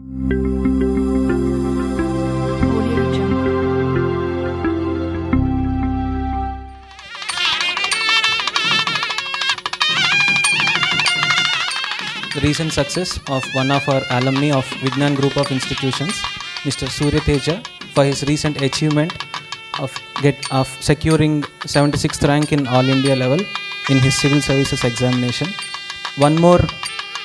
Audio Jungle. The recent success of one of our alumni of Vignan Group of Institutions, Mr. Surya Teja, for his recent achievement of securing 76th rank in All India level in his civil services examination. One more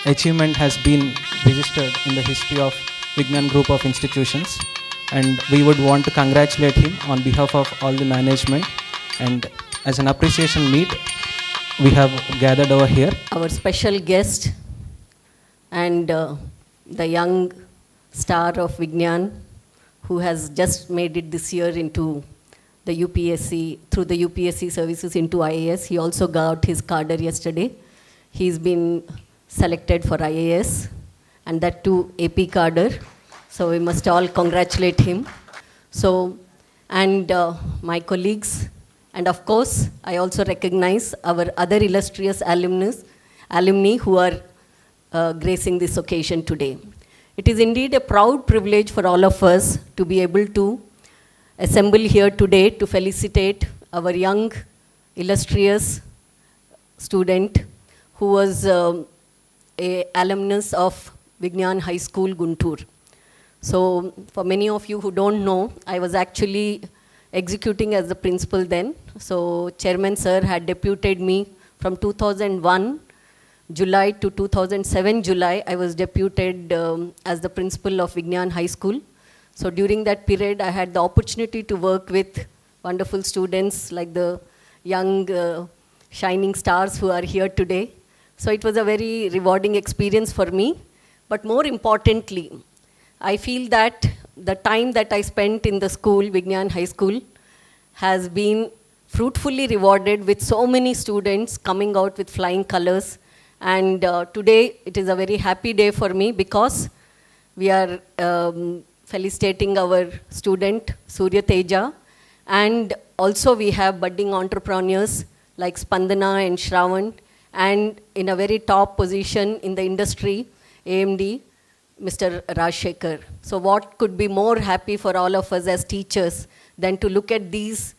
achievement has been registered in the history of Vignan Group of Institutions, and we would want to congratulate him on behalf of all the management, and as an appreciation meet we have gathered over here. Our special guest and the young star of Vignan, who has just made it this year into the UPSC, through the UPSC services into IAS. He also got his cadre yesterday. He's been selected for IAS, and that too AP cadre. So we must all congratulate him. So, and my colleagues, and of course, I also recognize our other illustrious alumni who are gracing this occasion today. It is indeed a proud privilege for all of us to be able to assemble here today to felicitate our young, illustrious student who was a alumnus of Vignan High School, Guntur. So for many of you who don't know, I was actually executing as the principal then. So Chairman Sir had deputed me from 2001 July to 2007 July. I was deputed as the principal of Vignan High School. So during that period, I had the opportunity to work with wonderful students like the young shining stars who are here today. So it was a very rewarding experience for me. But more importantly, I feel that the time that I spent in the school, Vignan High School, has been fruitfully rewarded with so many students coming out with flying colors. And today, it is a very happy day for me because we are felicitating our student, Surya Teja. And also we have budding entrepreneurs like Spandana and Shravan. And in a very top position in the industry, AMD, Mr. Rajshekhar. So what could be more happy for all of us as teachers than to look at these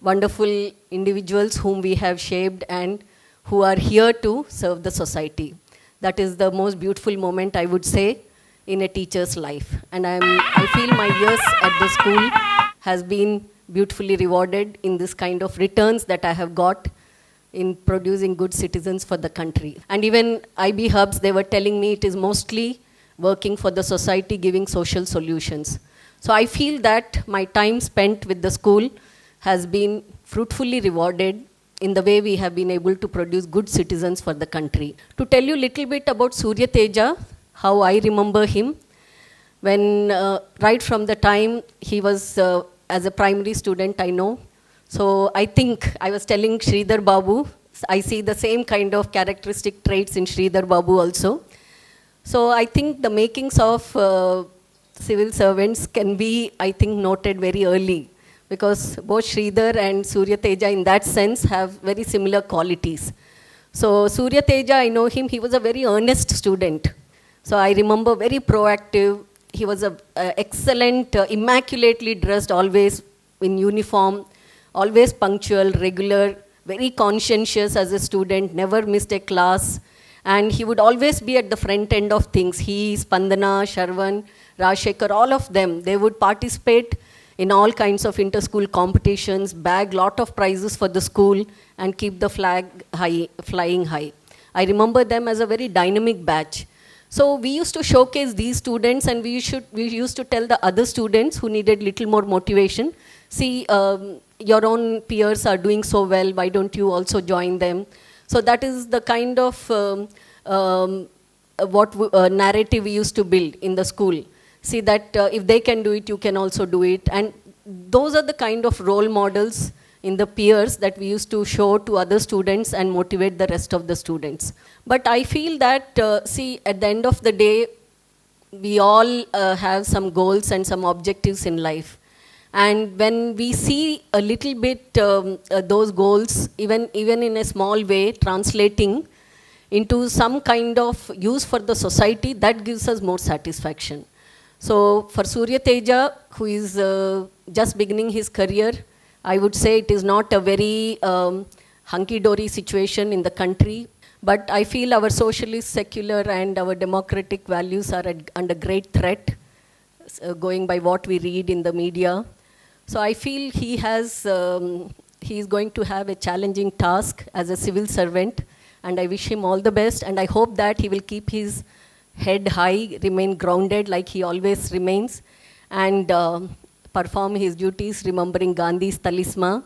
wonderful individuals whom we have shaped and who are here to serve the society. That is the most beautiful moment, I would say, in a teacher's life. And I feel my years at the school has been beautifully rewarded in this kind of returns that I have got in producing good citizens for the country. And even IB Hubs, they were telling me it is mostly working for the society, giving social solutions. So I feel that my time spent with the school has been fruitfully rewarded in the way we have been able to produce good citizens for the country. To tell you a little bit about Surya Teja, how I remember him, when right from the time he was as a primary student, I know. So I think I was telling Sridhar Babu, I see the same kind of characteristic traits in Sridhar Babu also. So I think the makings of civil servants can be, I think, noted very early, because both Sridhar and Surya Teja in that sense have very similar qualities. So Surya Teja, I know him, he was a very earnest student. So I remember very proactive. He was a excellent, immaculately dressed, always in uniform, always punctual, regular, very conscientious as a student, never missed a class. And he would always be at the front end of things. He, Spandana, Sharvan, Rajshekhar, all of them, they would participate in all kinds of inter-school competitions, bag lot of prizes for the school, and keep the flag high, flying high. I remember them as a very dynamic batch. So we used to showcase these students, and we used to tell the other students who needed little more motivation, see, your own peers are doing so well, why don't you also join them? So that is the kind of narrative we used to build in the school. See that if they can do it, you can also do it. And those are the kind of role models in the peers that we used to show to other students and motivate the rest of the students. But I feel that, see, at the end of the day, we all have some goals and some objectives in life. And when we see a little bit those goals, even in a small way, translating into some kind of use for the society, that gives us more satisfaction. So for Surya Teja, who is just beginning his career, I would say it is not a very hunky-dory situation in the country, but I feel our socialist, secular and our democratic values are under great threat, going by what we read in the media. So I feel he is going to have a challenging task as a civil servant, and I wish him all the best, and I hope that he will keep his head high, remain grounded like he always remains, and perform his duties remembering Gandhi's talisman.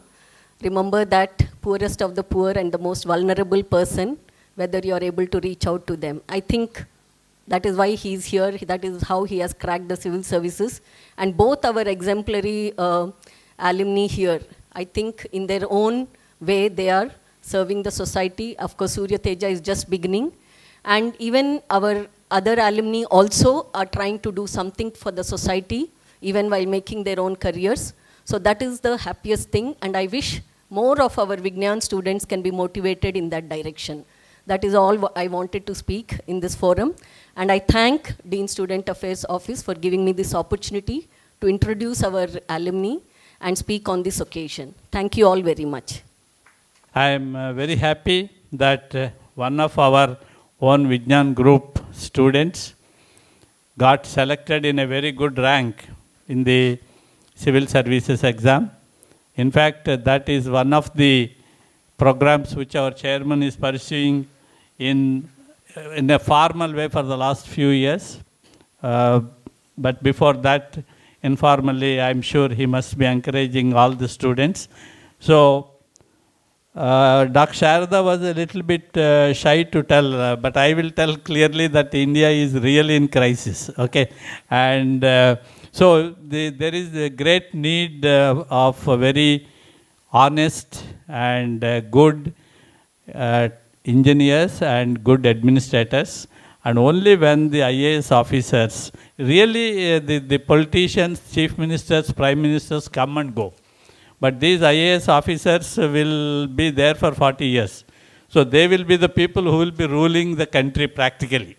Remember that poorest of the poor and the most vulnerable person, whether you are able to reach out to them. I think that is why he is here. That is how he has cracked the civil services. And both our exemplary alumni here, I think in their own way, they are serving the society. Of course, Surya Teja is just beginning. And even our other alumni also are trying to do something for the society, even while making their own careers. So that is the happiest thing. And I wish more of our Vignan students can be motivated in that direction. That is all I wanted to speak in this forum. And I thank Dean Student Affairs Office for giving me this opportunity to introduce our alumni and speak on this occasion. Thank you all very much. I am very happy that one of our own Vignan group students got selected in a very good rank in the civil services exam. In fact, that is one of the programs which our chairman is pursuing in a formal way for the last few years. But before that, informally, I'm sure he must be encouraging all the students. So, Dr. Sharda was a little bit shy to tell, but I will tell clearly that India is really in crisis, okay? And so there is a great need of a very honest and good engineers and good administrators. And only when the IAS officers, really the politicians, chief ministers, prime ministers come and go. But these IAS officers will be there for 40 years. So they will be the people who will be ruling the country practically.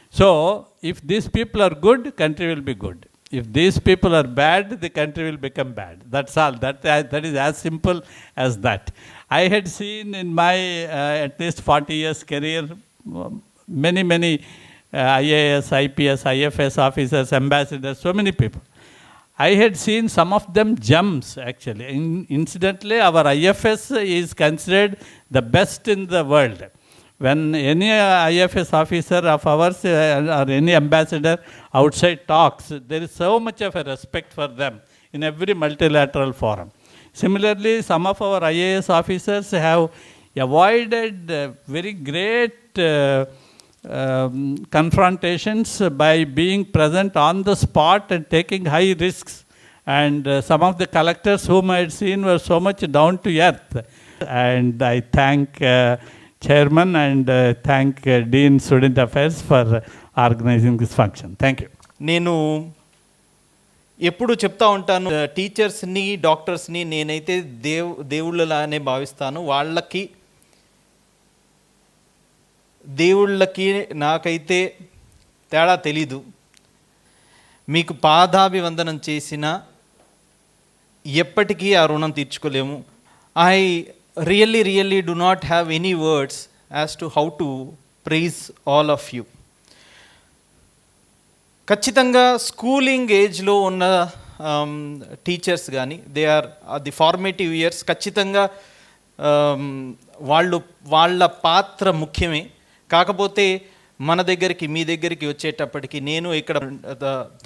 So if these people are good, country will be good. If these people are bad, the country will become bad. That's all. That is as simple as that. I had seen in my at least 40 years career many IAS, IPS, IFS officers, ambassadors, so many people. I had seen some of them gems actually. Incidentally, our IFS is considered the best in the world. When any IFS officer of ours or any ambassador outside talks, there is so much of a respect for them in every multilateral forum. Similarly, some of our IAS officers have avoided very great confrontations by being present on the spot and taking high risks. And some of the collectors whom I had seen were so much down to earth. And I thank Chairman and thank Dean Student Affairs for organizing this function. Thank you. నేను ఎప్పుడు చెప్తా ఉంటాను, టీచర్స్ని డాక్టర్స్ని నేనైతే దేవుళ్ళలానే భావిస్తాను. దేవుళ్ళకి నాకైతే తేడా తెలీదు. మీకు పాదాభివందనం చేసినా ఎప్పటికీ ఆ రుణం తీర్చుకోలేము. I really do not have any words as to how to praise all of you. ఖచ్చితంగా స్కూలింగ్ ఏజ్లో ఉన్న టీచర్స్ కానీ they are the formative years. ఖచ్చితంగా వాళ్ళ పాత్ర ముఖ్యమే. కాకపోతే మన దగ్గరికి మీ దగ్గరికి వచ్చేటప్పటికి నేను ఇక్కడ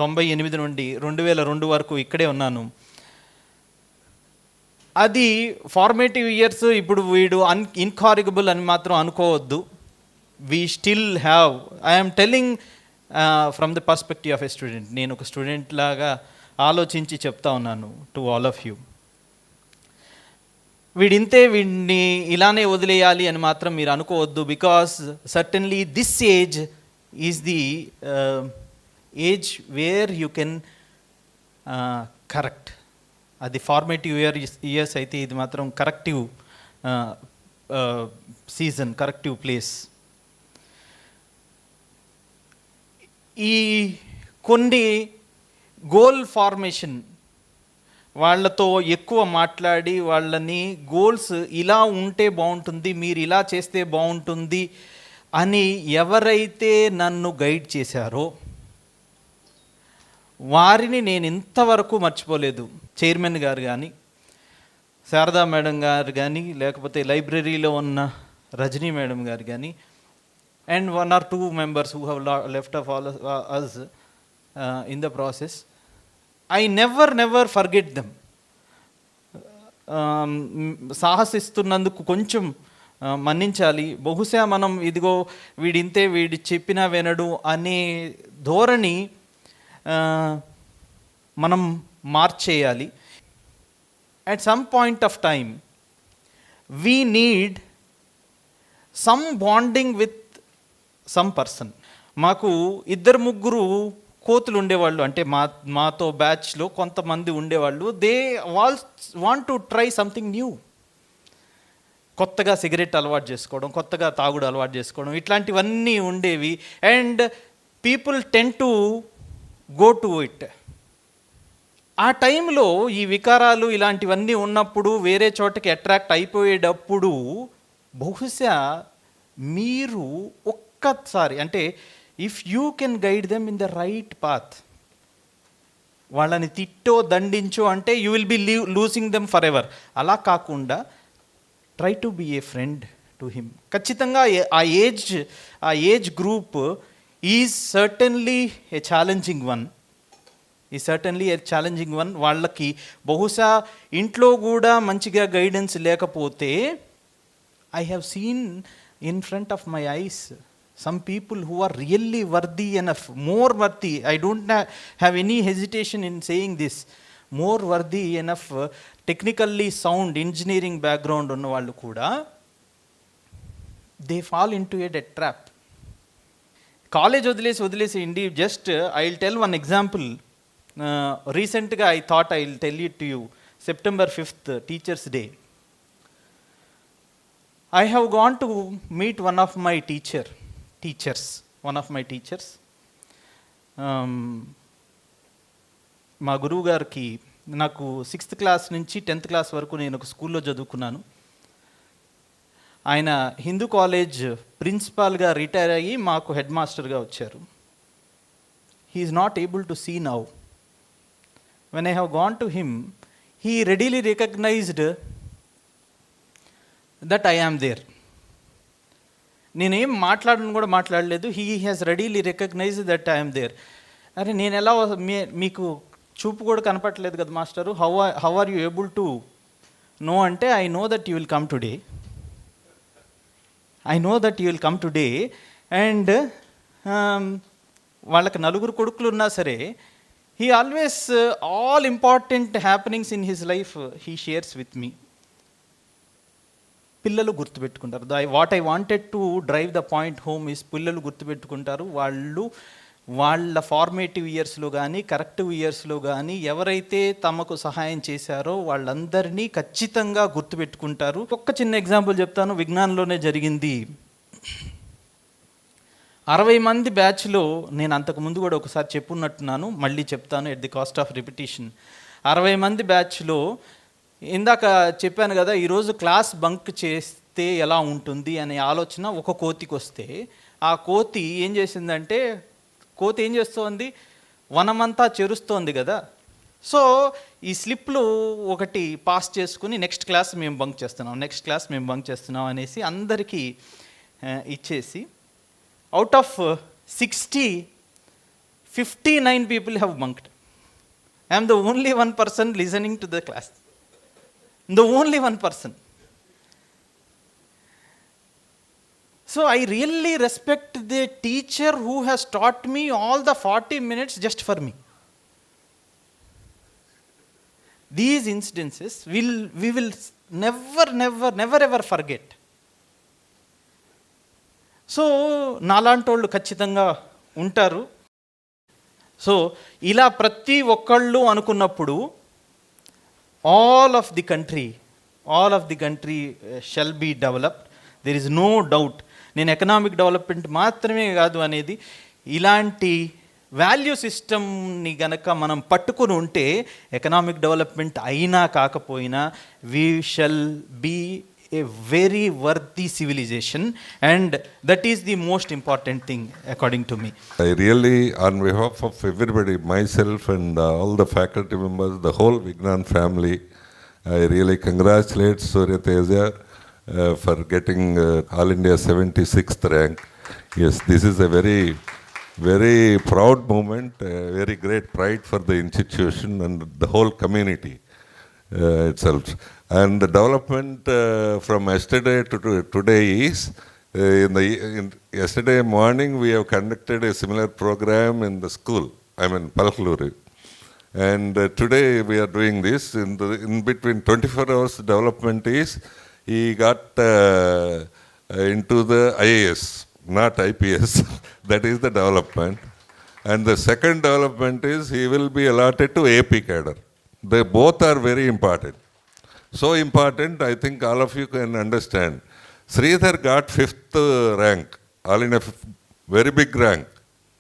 98 నుండి 2002 వరకు ఇక్కడే ఉన్నాను. అది ఫార్మేటివ్ ఇయర్స్. ఇప్పుడు వీడు ఇన్కారిగబుల్ అని మాత్రం అనుకోవద్దు. We still have, I'm telling from the perspective of a student. నేను ఒక స్టూడెంట్ లాగా ఆలోచించి చెప్తా ఉన్నాను టు ఆల్ ఆఫ్ యూ. వీడిని ఇలానే వదిలేయాలి అని మాత్రం మీరు అనుకోవద్దు. Because certainly this age is the age where you can correct. అది ఫార్మేటివ్ ఇయర్స్ అయితే ఇది మాత్రం కరెక్టివ్ సీజన్, కరెక్టివ్ ప్లేస్. ఈ కొన్ని గోల్ ఫార్మేషన్, వాళ్ళతో ఎక్కువ మాట్లాడి వాళ్ళని గోల్స్ ఇలా ఉంటే బాగుంటుంది, మీరు ఇలా చేస్తే బాగుంటుంది అని ఎవరైతే నన్ను గైడ్ చేశారో వారిని నేను ఇంతవరకు మర్చిపోలేదు. చైర్మన్ గారు కానీ, శారదా మేడం గారు కానీ, లేకపోతే లైబ్రరీలో ఉన్న రజనీ మేడం గారు కానీ, and 1 or 2 members who have left of all us in the process. I never forget them. సాహసిస్తున్నందుకు కొంచెం మన్నించాలి. బహుశా మనం ఇదిగో వీడింతే, వీడి చెప్పినా వినడు అనే ధోరణి మనం మార్చేయాలి. At some point of time, we need some bonding with some person. మాకు 2-3 కోతులు ఉండేవాళ్ళు, అంటే మాతో బ్యాచ్లో కొంతమంది ఉండేవాళ్ళు. They want to try something new. కొత్తగా సిగరెట్ అలవాటు చేసుకోవడం, కొత్తగా తాగుడు అలవాటు చేసుకోవడం, ఇట్లాంటివన్నీ ఉండేవి. And people ten to go to it. ఆ టైంలో ఈ వికారాలు ఇలాంటివన్నీ ఉన్నప్పుడు, వేరే చోటకి అట్రాక్ట్ అయిపోయేటప్పుడు బహుశా మీరు ఒక్కసారి, అంటే if you can guide them in the right path, వాళ్ళని తిట్టో దండించో అంటే you will be losing them for ever. అలా కాకుండా try to be a friend to him. ఖచ్చితంగా ఆ age group is certainly a challenging one. వాళ్ళకి బహుశా ఇంట్లో కూడా మంచిగా గైడెన్స్ లేకపోతే, I have seen in front of my eyes some people who are really worthy enough, more worthy, I don't have any hesitation in saying this, more worthy enough, technically sound engineering background ఉన్న వాళ్ళు కూడా they fall into a debt trap. College వదిలేసి ఇండి. Just I will tell one example. రీసెంట్గా I thought I will tell it to you. September 5th, teachers day, I have gone to meet one of my teachers. మా గురువు గారికి, నాకు 6th class నుంచి 10th class వరకు నేను ఒక స్కూల్లో చదువుకున్నాను. ఆయన హిందూ కాలేజ్ ప్రిన్సిపాల్గా రిటైర్ అయ్యి మాకు హెడ్ మాస్టర్గా వచ్చారు. He is not able to see now. When I have gone to him, he readily recognized that I am there. నేనేం మాట్లాడలేదు. He has readily recognize that I'm there. అరే నేను ఎలా, మీకు చూపు కూడా కనపట్లేదు కదా master, how are you able to know అంటే, I know that you will come today. And వాళ్ళకి 4 కొడుకులు ఉన్నా సరే, he always all important happenings in his life he shares with me. పిల్లలు గుర్తుపెట్టుకుంటారు. What I wanted to drive the point home is, పిల్లలు గుర్తుపెట్టుకుంటారు. వాళ్ళు వాళ్ళ ఫార్మేటివ్ ఇయర్స్లో కానీ, కరెక్టివ్ ఇయర్స్లో కానీ ఎవరైతే తమకు సహాయం చేశారో వాళ్ళందరినీ ఖచ్చితంగా గుర్తుపెట్టుకుంటారు. ఒక్క చిన్న ఎగ్జాంపుల్ చెప్తాను, విజ్ఞాన్లోనే జరిగింది. 60 మంది బ్యాచ్లో, నేను అంతకుముందు కూడా ఒకసారి చెప్పున్నట్టున్నాను, మళ్ళీ చెప్తాను at the cost of repetition. 60 మంది బ్యాచ్లో, ఇందాక చెప్పాను కదా, ఈరోజు క్లాస్ బంక్ చేస్తే ఎలా ఉంటుంది అనే ఆలోచన ఒక కోతికి వస్తే, ఆ కోతి ఏం చేసిందంటే, ఏం చేస్తోంది, వనమంతా చెరుస్తోంది కదా. సో ఈ స్లిప్లు ఒకటి పాస్ చేసుకుని నెక్స్ట్ క్లాస్ మేము బంక్ చేస్తున్నాం అనేసి అందరికీ ఇచ్చేసి, out of 60, 59 people have bunked. I am the only one person listening to the class. The only one person. So I really respect the teacher who has taught me all the 40 minutes just for me. These incidences we will never ever forget. So నాలాంటోళ్ళు ఖచ్చితంగా ఉంటారు. So ఇలా ప్రతి ఒక్కళ్ళు అనుకున్నప్పుడు all of the country shall be developed. There is no doubt. నేను economic development మాత్రమే కాదు అనేది, ఇలాంటి వాల్యూ సిస్టమ్ని గనక మనం పట్టుకుని ఉంటే ఎకనామిక్ డెవలప్మెంట్ అయినా కాకపోయినా we shall be a very worthy civilization, and that is the most important thing according to me. I really, on behalf of everybody, myself and all the faculty members, the whole Vignan family, I really congratulate Surya Teja for getting All India 76th rank. Yes, this is a very, very proud moment, very great pride for the institution and the whole community itself. And the development from yesterday to today is, yesterday morning we have conducted a similar program in the school, Palkaluri. And today we are doing this. In between 24 hours development is, he got into the IAS, not IPS. That is the development. And the second development is, he will be allotted to AP cadre. They both are very important. So important, I think all of you can understand. Sridhar got 5th rank, all in a very big rank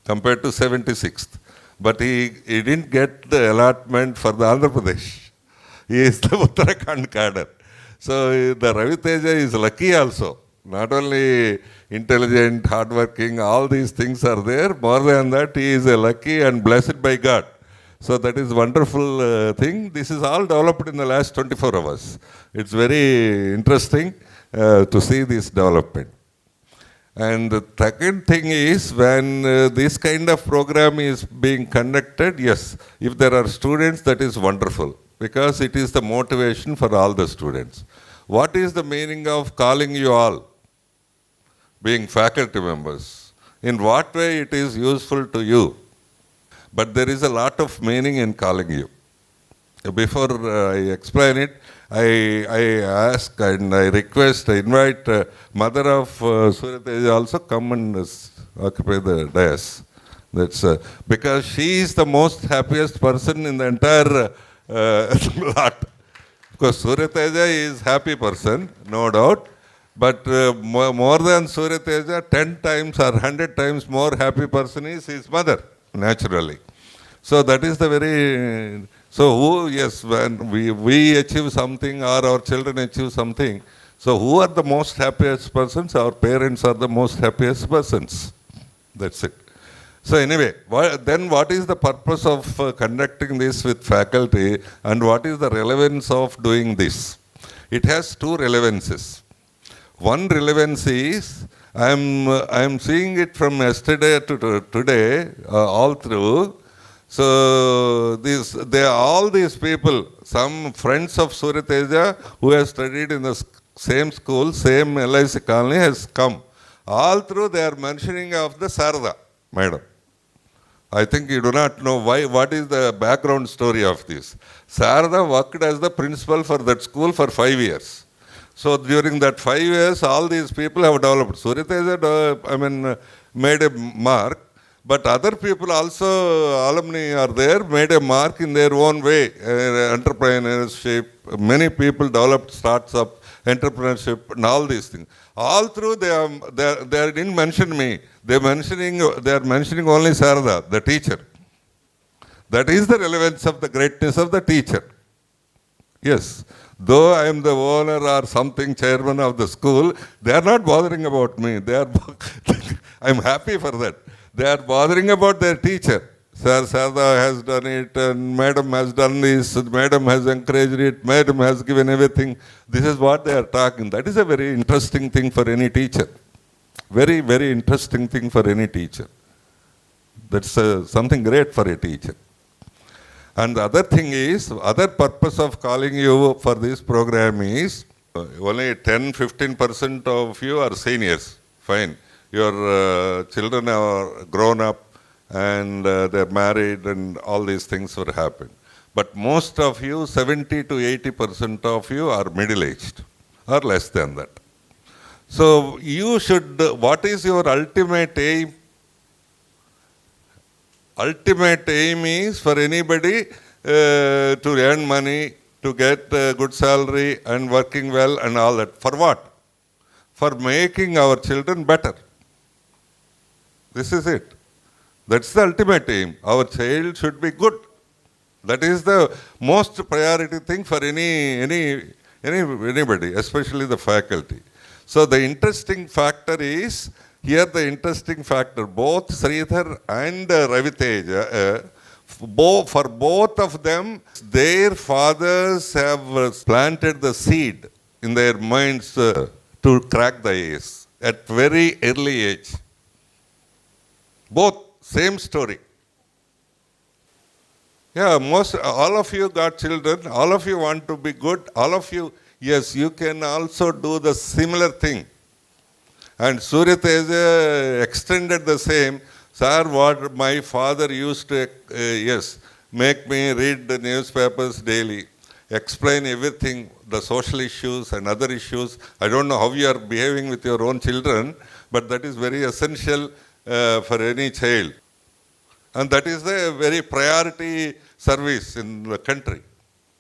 compared to 76th. But he didn't get the allotment for the Andhra Pradesh. He is the Uttarakhand cadre. So the Ravi Teja is lucky also. Not only intelligent, hardworking, all these things are there. More than that, he is a lucky and blessed by God. So that is wonderful thing. This is all developed in the last 24 hours. It's very interesting to see this development. And the second thing is, when this kind of program is being conducted, yes, if there are students, that is wonderful, because it is the motivation for all the students. What is the meaning of calling you all, being faculty members? In what way it is useful to you? But there is a lot of meaning in calling you. Before I explain it, I ask and I request, I invite mother of Surya Teja also come and occupy the dais. That's because she is the most happiest person in the entire lot. Because Surya Teja is happy person, no doubt. But more than Surya Teja, 10 times or 100 times more happy person is his mother. Naturally. So that is the very, so who, yes, when we achieve something or our children achieve something, so who are the most happiest persons? Our parents are the most happiest persons. That's it. So anyway, then what is the purpose of conducting this with faculty, and what is the relevance of doing this? It has two relevances. One relevance is, I am seeing it from yesterday to today, all through. So all these people, some friends of Surya Teja who have studied in the same school, same LIC colony, has come. All through they are mentioning of the Sarada, madam. I think you do not know why. What is the background story of this? Sarada worked as the principal for that school for 5 years. So during that 5 years, all these people have developed. Surya Teja, made a mark, but other people also, alumni are there, made a mark in their own way. Entrepreneurship, many people developed startup, entrepreneurship, and all these things. All through they didn't mention me. They are mentioning only Sarada, the teacher. That is the relevance of the greatness of the teacher. Yes. Though I am the owner or something, chairman of the school, they are not bothering about me. I am happy for that. They are bothering about their teacher. Sir Sarada has done it, and madam has done this, madam has encouraged it, madam has given everything. This is what they are talking. That is a very interesting thing for any teacher. Very, very interesting thing for any teacher. That's something great for a teacher. And the other thing is, other purpose of calling you for this program is, only 10-15% of you are seniors. Fine. Your children are grown up and they're married and all these things will happen. But most of you, 70 to 80% of you are middle-aged or less than that. So you should, what is your ultimate aim? Ultimate aim is for anybody to earn money, to get a good salary and working well and all that. For what? For making our children better. This is it. That's the ultimate aim. Our child should be good. That is the most priority thing for anybody, especially the faculty. So the interesting factor is, here the interesting factor, both Sridhar and Raviteja, for both of them, their fathers have planted the seed in their minds to crack the IAS at very early age. Both, same story. Yeah, all of you got children, all of you want to be good, all of you, yes, you can also do the similar thing. And Surya Teja extended the same. Sir, what my father used to, make me read the newspapers daily, explain everything, the social issues and other issues. I don't know how you are behaving with your own children, but that is very essential for any child. And that is the very priority service in the country.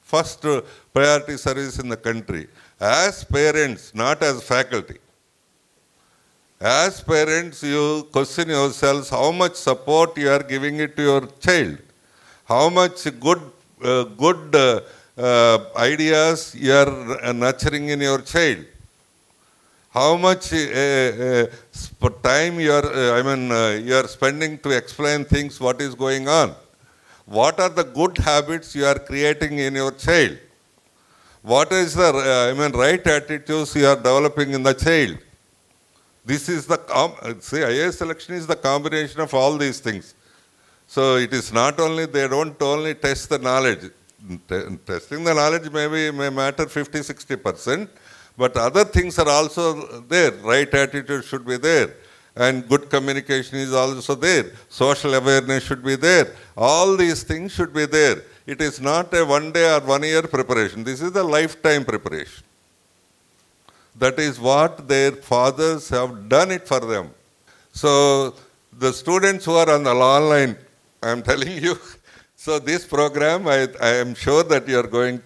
First priority service in the country. As parents, not as faculty. As parents, you question yourselves how much support you are giving it to your child. How much good ideas you are nurturing in your child. How much time you are spending to explain things, what is going on. What are the good habits you are creating in your child? What is the right attitudes you are developing in the child? This is the, IAS selection is the combination of all these things. So it is not only, they don't only test the knowledge. Testing the knowledge may matter 50-60%, but other things are also there. Right attitude should be there. And good communication is also there. Social awareness should be there. All these things should be there. It is not a 1 day or 1 year preparation. This is a lifetime preparation. That is what their fathers have done it for them. So the students who are on the online, I am telling you, so this program, I am sure that you are going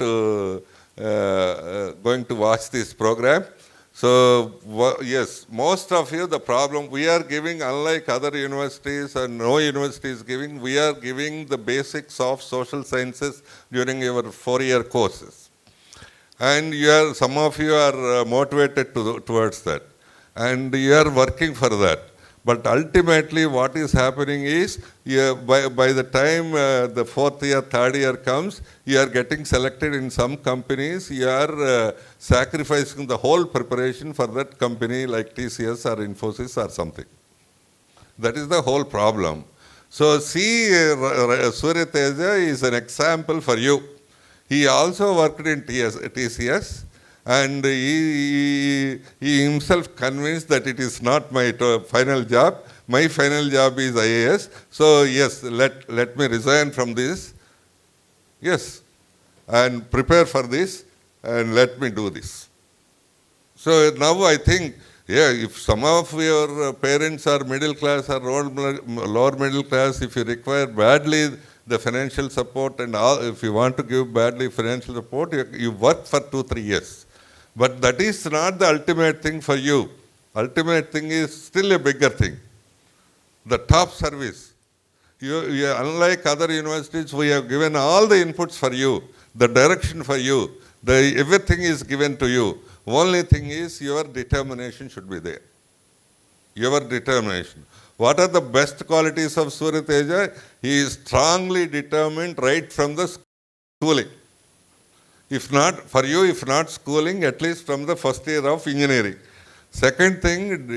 to watch this program. So yes, most of you, the problem we are giving, unlike other universities and no university is giving, we are giving the basics of social sciences during your 4-year courses. And some of you are motivated towards that. And you are working for that. But ultimately what is happening is, by the time the 4th year, 3rd year comes, you are getting selected in some companies, you are sacrificing the whole preparation for that company like TCS or Infosys or something. That is the whole problem. So see, Surya Teja is an example for you. He also worked in TCS, and he himself convinced that it is not my final job. My final job is IAS. So yes, let me resign from this. Yes, and prepare for this, and let me do this. So now I think, if some of your parents are middle class or lower middle class, if you require badly the financial support and all, if you want to give badly financial support, you work for 2-3 years. But that is not the ultimate thing for you. Ultimate thing is still a bigger thing. The top service. Unlike other universities, we have given all the inputs for you, the direction for you, everything is given to you. Only thing is your determination should be there. Your determination. What are the best qualities of Surya Teja? He is strongly determined right from the schooling. If not, for you, if not schooling, at least from the 1st year of engineering. Second thing,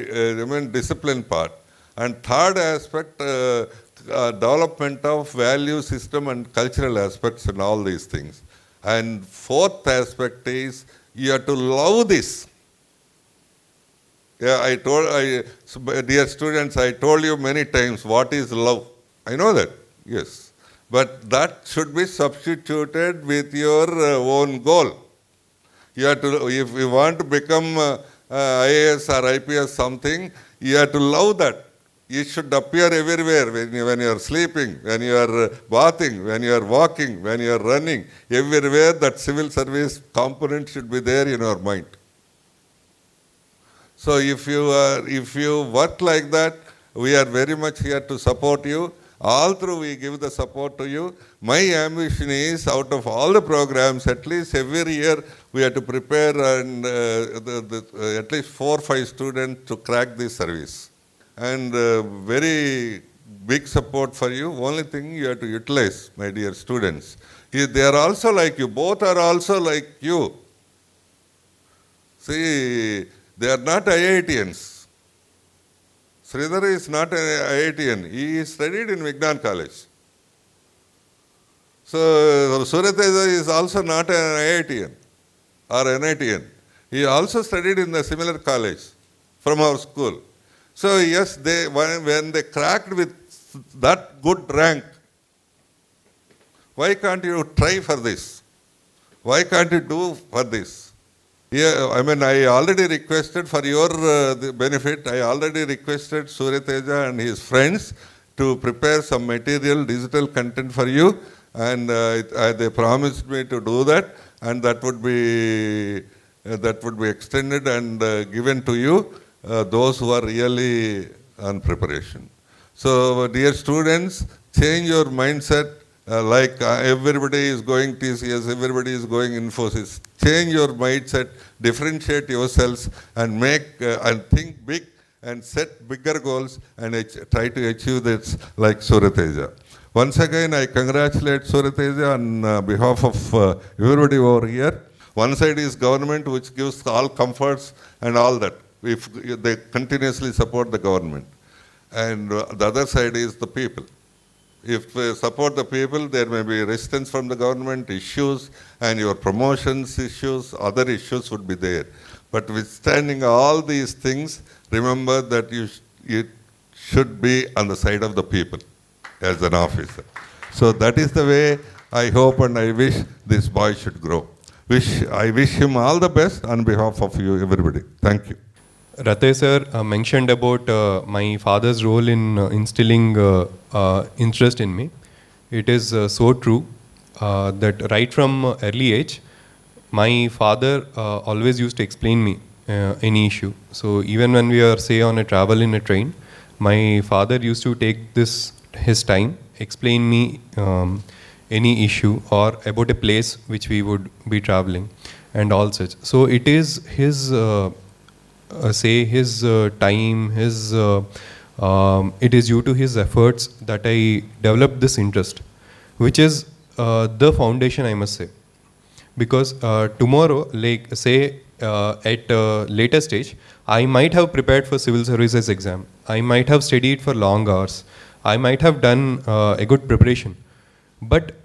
discipline part. And third aspect, development of value system and cultural aspects and all these things. And fourth aspect is, you have to love this. Yeah, dear students, I told you many times what is love. I know that, yes. But that should be substituted with your own goal. You have to, if you want to become IAS or IPS something, you have to love that. It should appear everywhere, when you are sleeping, when you are bathing, when you are walking, when you are running. Everywhere that civil service component should be there in your mind. So if you work like that, We are very much here to support you. All through we give the support to you. My ambition is, out of all the programs, at least every year we have to prepare and at least 4 or 5 students to crack this service. And very big support for you. Only thing you have to utilize, my dear students, is they are also like you. Both are also like you. See, they are not IITians. Sridhar is not an IITian. He studied in Vignan College. So, Surya Teja is also not an IITian or NITian. He also studied in the similar college from our school. So, yes, when they cracked with that good rank, why can't you try for this? Why can't you do for this? Yeah, I mean, I already requested for your benefit, I already requested Surya Teja and his friends to prepare some material, digital content for you, and they promised me to do that, and that would be extended and given to you, those who are really on preparation. So, dear students, change your mindset. Everybody is going TCS, everybody is going Infosys. Change your mindset, differentiate yourselves, and make and think big and set bigger goals and try to achieve this like Surya Teja. Once again, I congratulate Surya Teja on behalf of everybody over here. One side is government, which gives all comforts and all that. If they continuously support the government. And the other side is the people. If we support the people, there may be resistance from the government, issues, and your promotions issues, other issues would be there. But withstanding all these things, remember that you should be on the side of the people as an officer. So that is the way I hope and I wish this boy should grow. I wish him all the best on behalf of you, everybody. Thank you. Rate sir mentioned about my father's role in instilling interest in me. It is so true that right from early age, my father always used to explain me any issue. So even when we are, say, on a travel in a train, my father used to take his time, explain me any issue or about a place which we would be traveling and all such. So it is his time, it is due to his efforts that I developed this interest, which is the foundation, I must say. Because tomorrow, like say at a later stage, I might have prepared for civil services exam. I might have studied for long hours. I might have done a good preparation. But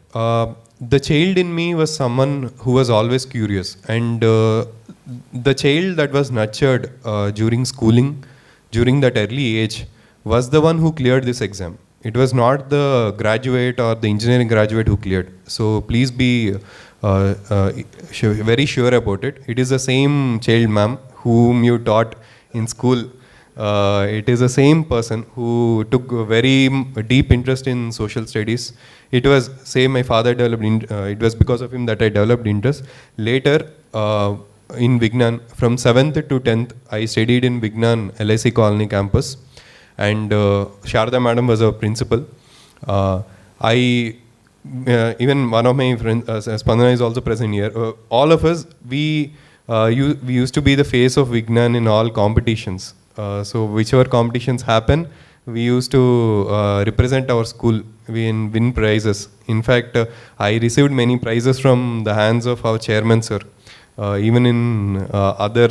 the child in me was someone who was always curious, and the child that was nurtured during schooling, during that early age, was the one who cleared this exam. It was not the graduate or the engineering graduate who cleared. So please be very sure about it. It is the same child, ma'am, whom you taught in school. It is the same person who took a very deep interest in social studies. It was, say, my father developed, it was because of him that I developed interest. Later, in Vignan, from 7th to 10th, I studied in Vignan LIC Colony campus, and Sharda madam was our principal. Even one of my friends, Spandana is also present here. All of us, we used to be the face of Vignan in all competitions. So whichever competitions happen, we used to represent our school, win prizes. In fact, I received many prizes from the hands of our chairman, sir. Even in other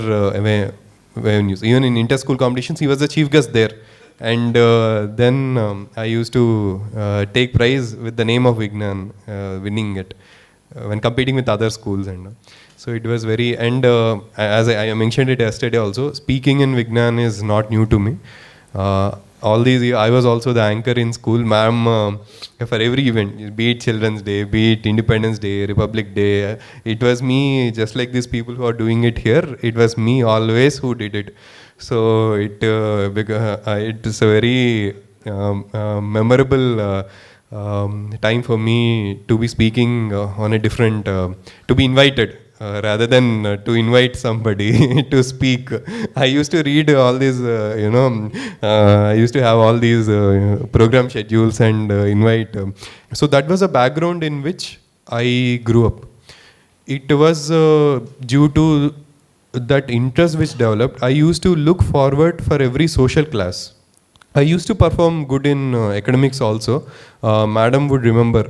venues, even in inter-school competitions, he was the chief guest there. And then I used to take prize with the name of Vignan, winning it when competing with other schools. And so it was very, and as I mentioned it yesterday also, speaking in Vignan is not new to me. All these years, I was also the anchor in school, ma'am, for every event, be it Children's Day, be it Independence Day, Republic Day. It was me, just like these people who are doing it here, it was me always who did it. So it is a very memorable time for me to be speaking on a different, to be invited rather than to invite somebody to speak. I used to read all these, I used to have all these program schedules and invite. So that was a background in which I grew up. It was due to that interest which developed. I used to look forward for every social class. I used to perform good in academics also. Madam would remember.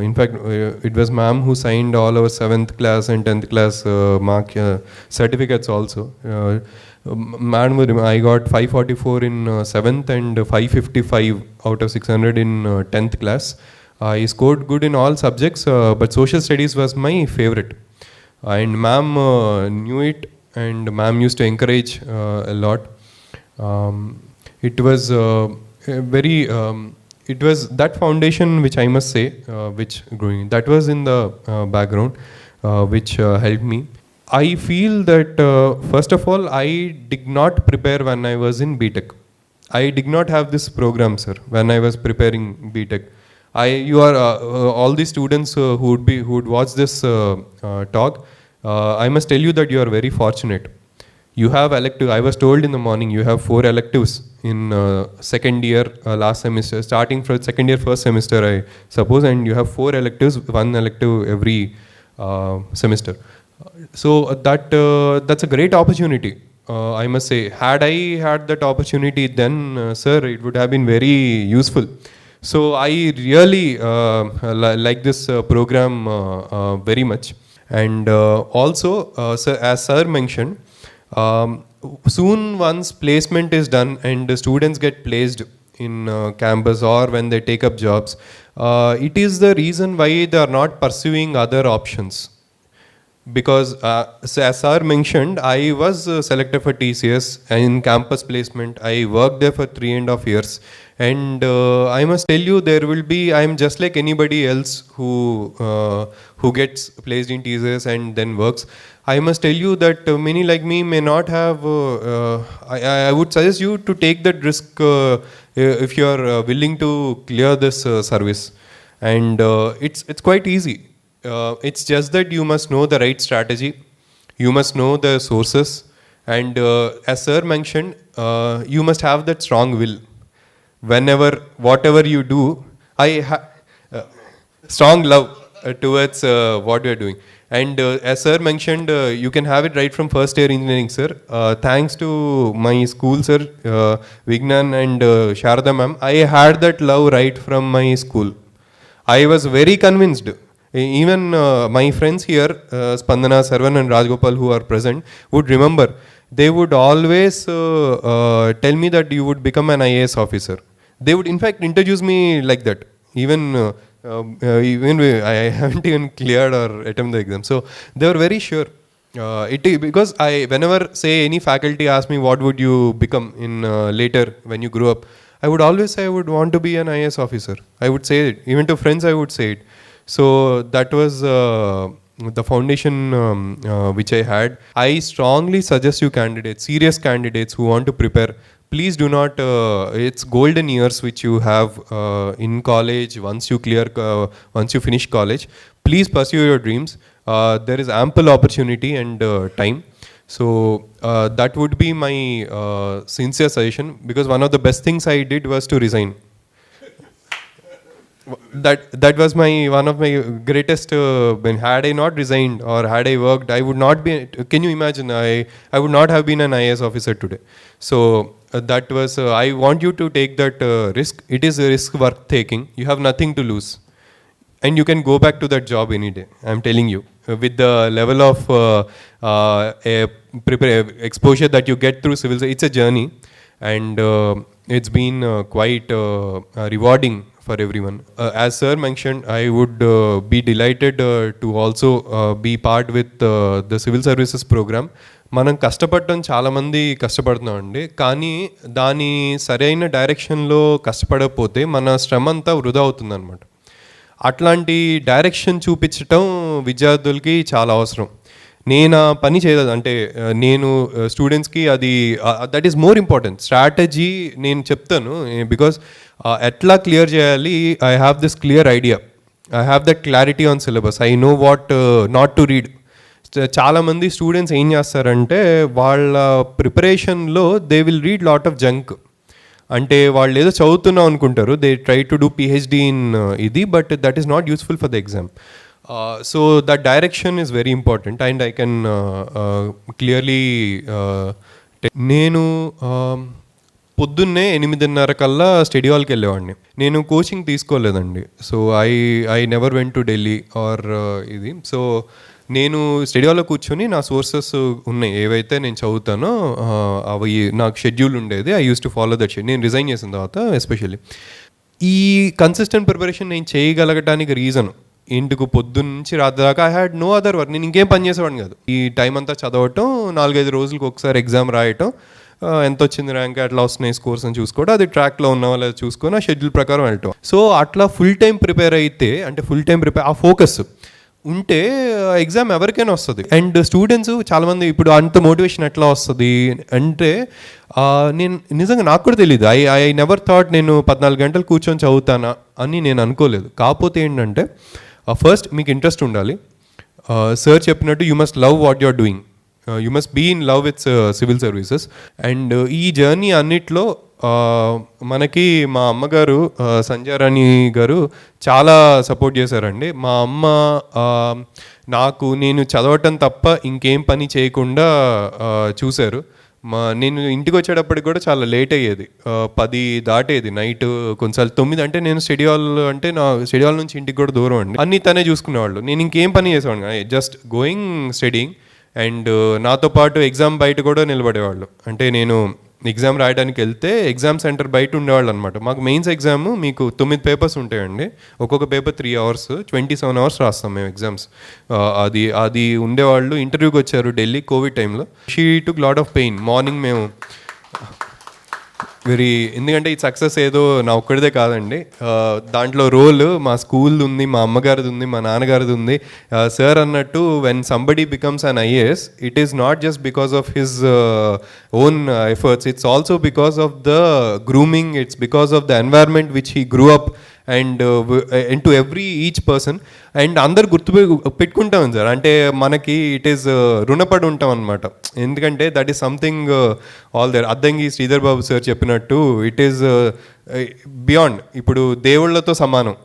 In fact, it was ma'am who signed all our 7th class and 10th class mark certificates also. Madam would remember, I got 544 in 7th and 555 out of 600 in 10th class. I scored good in all subjects, but social studies was my favorite. And ma'am knew it, and ma'am used to encourage a lot. It was it was that foundation which I must say, which growing, that was in the background, which helped me. I feel that first of all, I did not prepare when I was in BTech. I did not have this program, sir, when I was preparing BTech. You are all the students who would watch this talk. I must tell you that you are very fortunate. You have elective. I was told in the morning you have 4 electives in second year, last semester, starting from second year, first semester, I suppose, and you have 4 electives, 1 elective every semester. So that's a great opportunity. I must say, had I had that opportunity then, sir, it would have been very useful. So I really like this program very much. And also, sir, as sir mentioned, soon once placement is done and the students get placed in campus or when they take up jobs, it is the reason why they are not pursuing other options. Because as sir mentioned, I was selected for TCS in campus placement. I worked there for 3.5 years, and I must tell you, there will be, I am just like anybody else who gets placed in TCS and then works. I must tell you that many like me may not have, I would suggest you to take that risk if you are willing to clear this service. And it's quite easy. It's just that you must know the right strategy, you must know the sources, and as sir mentioned, you must have that strong will. Whatever you do, strong love towards what you are doing. And as sir mentioned, you can have it right from first year engineering, sir. Thanks to my school, sir, Vignan and Sharada ma'am, I had that love right from my school. I was very convinced. Even my friends here, Spandana, Sarvan and Rajgopal, who are present, would remember. They would always tell me that you would become an IAS officer. They would in fact introduce me like that. Even I haven't even cleared or attempted the exam. So they were very sure. Because whenever say any faculty asked me what would you become in later when you grow up, I would always say I would want to be an IAS officer. I would say it. Even to friends I would say it. So that was the foundation which I had. I strongly suggest you candidates, serious candidates who want to prepare, please do not, it's golden years which you have in college, once you finish college, please pursue your dreams. There is ample opportunity and time. So that would be my sincere suggestion, because one of the best things I did was to resign. That was one of my greatest. Had I not resigned or had I worked, I would not be. Can you imagine? I would not have been an IAS officer today. So that was. I want you to take that risk. It is a risk worth taking. You have nothing to lose, and you can go back to that job any day. I'm telling you, with the level of exposure that you get through civil, it's a journey, and it's been quite rewarding for everyone. As sir mentioned, I would be delighted to also be part with the civil services program. మనం కష్టపడటం చాలామంది కష్టపడుతున్నాం అండి, కానీ దాని సరైన డైరెక్షన్లో కష్టపడకపోతే మన శ్రమ అంతా వృధా అవుతుందన్నమాట. అట్లాంటి డైరెక్షన్ చూపించటం విద్యార్థులకి చాలా అవసరం. నేను ఆ పని చేయలేదు అంటే నేను స్టూడెంట్స్కి అది that is more important. Strategy నేను చెప్తాను, బికాస్ ఎట్లా క్లియర్ చేయాలి, I have this clear idea, I have that clarity on syllabus, I know what not to read. చాలామంది స్టూడెంట్స్ ఏం చేస్తారంటే వాళ్ళ ప్రిపరేషన్లో they will read lot of junk. అంటే వాళ్ళు ఏదో చదువుతున్నాం అనుకుంటారు, they try to do PhD in ఇది, but that is not useful for the exam. So that direction is very important and I can clearly నేను పొద్దున్నే 8:30 కల్లా స్టడీ హాల్కి వెళ్ళేవాడిని. నేను కోచింగ్ తీసుకోలేదండి. So I never went to Delhi or ఇది. సో నేను స్టడీ హాల్లో కూర్చొని నా సోర్సెస్ ఉన్నాయి ఏవైతే నేను చదువుతానో అవి నాకు షెడ్యూల్ ఉండేది. I use to follow that schedule. నేను రిజైన్ చేసిన తర్వాత ఎస్పెషల్లీ ఈ కన్సిస్టెంట్ ప్రిపరేషన్ నేను చేయగలగటానికి రీజన్ ఇంటికి పొద్దున్నుంచి రాత్రి దాకా I had no other work. నేను ఇంకేం పని చేసేవాడిని కాదు. ఈ టైం అంతా చదవటం, 4-5 రోజులకు ఒకసారి ఎగ్జామ్ రాయటం, ఎంత వచ్చింది ర్యాంక్, ఎట్లా వస్తున్నాయి స్కోర్స్ అని చూసుకోవడం, అది ట్రాక్లో ఉన్నావా లేదా చూసుకొని ఆ షెడ్యూల్ ప్రకారం వెళ్ళటం. సో అట్లా ఫుల్ టైం ప్రిపేర్ అయితే, అంటే ఫుల్ టైం ప్రిపేర్ ఆ ఫోకస్ ఉంటే ఎగ్జామ్ ఎవరికైనా వస్తుంది. అండ్ స్టూడెంట్స్ చాలామంది ఇప్పుడు అంత మోటివేషన్ ఎట్లా వస్తుంది అంటే నేను నిజంగా నాకు కూడా తెలియదు. ఐ నెవర్ థాట్ నేను 14 గంటలు కూర్చొని చదువుతానా అని నేను అనుకోలేదు. కాకపోతే ఏంటంటే ఫస్ట్ మీకు ఇంట్రెస్ట్ ఉండాలి. సార్ చెప్పినట్టు you must love what you are doing, you must be in love with civil services. And ఈ జర్నీ అన్నిట్లో మనకి మా అమ్మగారు సంధ్యారాణి గారు చాలా సపోర్ట్ చేశారండి. మా అమ్మ నేను చదవటం తప్ప ఇంకేం పని చేయకుండా చూశారు. నేను ఇంటికి వచ్చేటప్పటికి కూడా చాలా లేట్ అయ్యేది, 10 దాటేది నైట్, కొన్నిసార్లు 9. అంటే నేను స్టడీ హాల్ అంటే నా స్టడీ హాల్ నుంచి ఇంటికి కూడా దూరం అండి. అన్నీ తనే చూసుకునేవాళ్ళు. నేను ఇంకేం పని చేసేవాడిని, జస్ట్ గోయింగ్ స్టడీయింగ్. అండ్ నాతో పాటు ఎగ్జామ్ బయట కూడా నిలబడేవాళ్ళు. అంటే నేను ఎగ్జామ్ రాయడానికి వెళ్తే ఎగ్జామ్ సెంటర్ బయట ఉండేవాళ్ళు అనమాట. మాకు మెయిన్స్ ఎగ్జామ్ మీకు 9 పేపర్స్ ఉంటాయండి. ఒక్కొక్క పేపర్ 3 hours, 27 hours రాస్తాం మేము ఎగ్జామ్స్. అది ఉండేవాళ్ళు. ఇంటర్వ్యూకి వచ్చారు ఢిల్లీ కోవిడ్ టైంలో. She took lot of pain. Morning మేము ఎందుకంటే ఈ సక్సెస్ ఏదో నా ఒక్కడిదే కాదండి. దాంట్లో రోల్ మా స్కూల్ ఉంది, మా అమ్మగారిది ఉంది, మా నాన్నగారిది ఉంది. సార్ అన్నట్టు when somebody becomes an IAS, it is not just because of his own efforts, it's also because of the grooming, it's because of the environment which he grew up and to each person. And అందరు పెట్టుకుంటాం sir. అంటే మనకి it is రుణపడి ఉంటాం అనమాట. ఎందుకంటే that is something all there. Addanki Sridhar Babu sir చెప్పినట్టు it is beyond. ఇప్పుడు దేవుళ్ళతో సమానం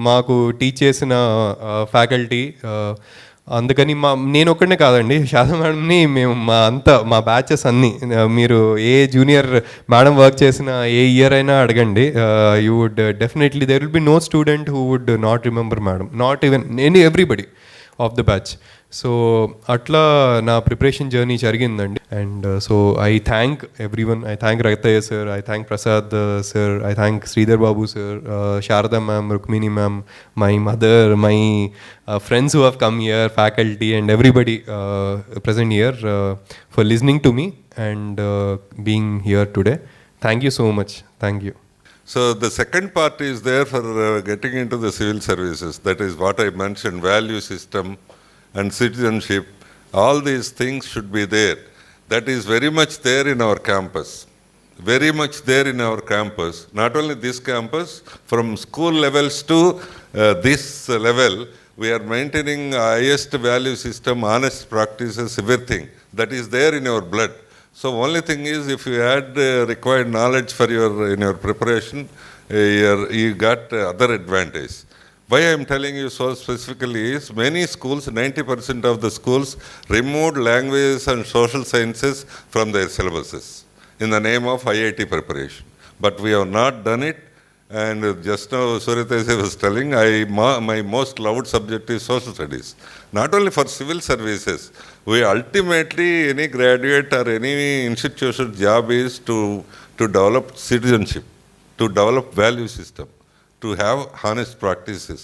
మాకు టీచ్ చేసిన ఫ్యాకల్టీ. అందుకని నేను ఒక్కడనే కాదండి, శారదా మేడంని మేము మా బ్యాచెస్ అన్నీ, మీరు ఏ జూనియర్ మేడం వర్క్ చేసిన ఏ ఇయర్ అయినా అడగండి, you would definitely there will be no student who would not remember madam, not even everybody of the batch. So అట్లా నా ప్రిపరేషన్ జర్నీ జరిగిందండి. And so I thank everyone. I thank Ragataiah sir, I thank Prasad sir, I thank Sridhar Babu sir, Sharada ma'am, Rukmini ma'am, my mother, my friends who have come here, faculty and everybody present here for listening to me and being here today. Thank you so much. Thank you. So the second part is there for getting into the civil services. That is what I mentioned, value system and citizenship. All these things should be there. That is very much there in our campus. Very much there in our campus. Not only this campus, from school levels to this level, we are maintaining highest value system, honest practices, everything. That is there in our blood. So only thing is, if you add required knowledge for in your preparation, you got other advantage. Why I am telling you so specifically is, many schools, 90% of the schools, removed languages and social sciences from their syllabuses in the name of IIT preparation. But we have not done it. And just now Surya Teja was telling, my most loved subject is social studies. Not only for civil services, we ultimately, any graduate or any institution job is to develop citizenship, to develop value system, to have honest practices,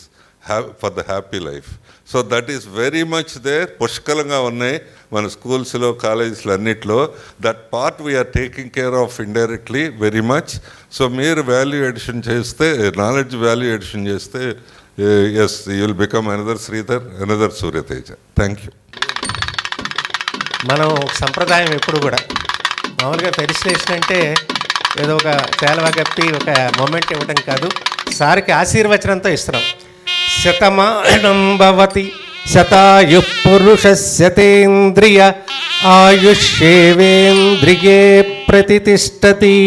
for the happy life. So that is very much there. పుష్కలంగా ఉన్నాయి మన స్కూల్స్లో, కాలేజెస్లో అన్నిట్లో. That part we're taking care of indirectly very much. So మీరు value addition చేస్తే, knowledge value addition చేస్తే, yes you will become another Sridhar, another Surya Teja. Thank you. మనం ఒక సంప్రదాయం ఎప్పుడు కూడా మామూలుగా ఫెలిసిటేషన్ అంటే ఏదో ఒక తేలవా కప్పి ఒక మొమెంట్ ఇవ్వటం కాదు, సార్కి ఆశీర్వచనంతో ఇస్తున్నాం. శతమానం భవతి శతాయు పురుషస్యతేంద్రియ ఆయుష్యేవేంద్రియే ప్రతిష్టతి.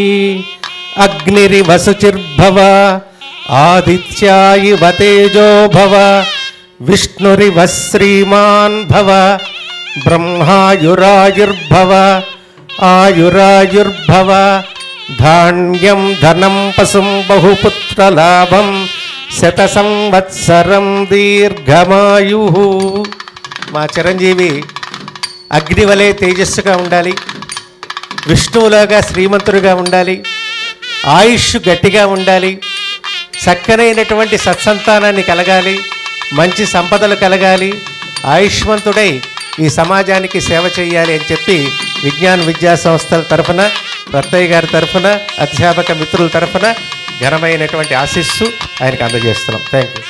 అగ్నిరివ శుచిర్భవ ఆదిత్యాయివ తేజో భవ విష్ణురివ శ్రీమాన్ భవ బ్రహ్మాయురాయుర్భవ ఆయురాయుర్భవ. ధాన్యం ధనం పశుం బహుపుత్రలాభం శత సంవత్సరం దీర్ఘమాయు. మా చిరంజీవి అగ్నివలే తేజస్సుగా ఉండాలి, విష్ణువులాగా శ్రీమంతుడిగా ఉండాలి, ఆయుష్ గట్టిగా ఉండాలి, చక్కనైనటువంటి సత్సంతానాన్ని కలగాలి, మంచి సంపదలు కలగాలి, ఆయుష్మంతుడై ఈ సమాజానికి సేవ చేయాలి అని చెప్పి విజ్ఞాన్ విద్యా సంస్థల తరఫున, రత్తయ్య గారి తరఫున, అధ్యాపక మిత్రుల తరఫున ఘనమైనటువంటి ఆశీస్సు ఆయనకు అందజేస్తున్నాం. Thank you.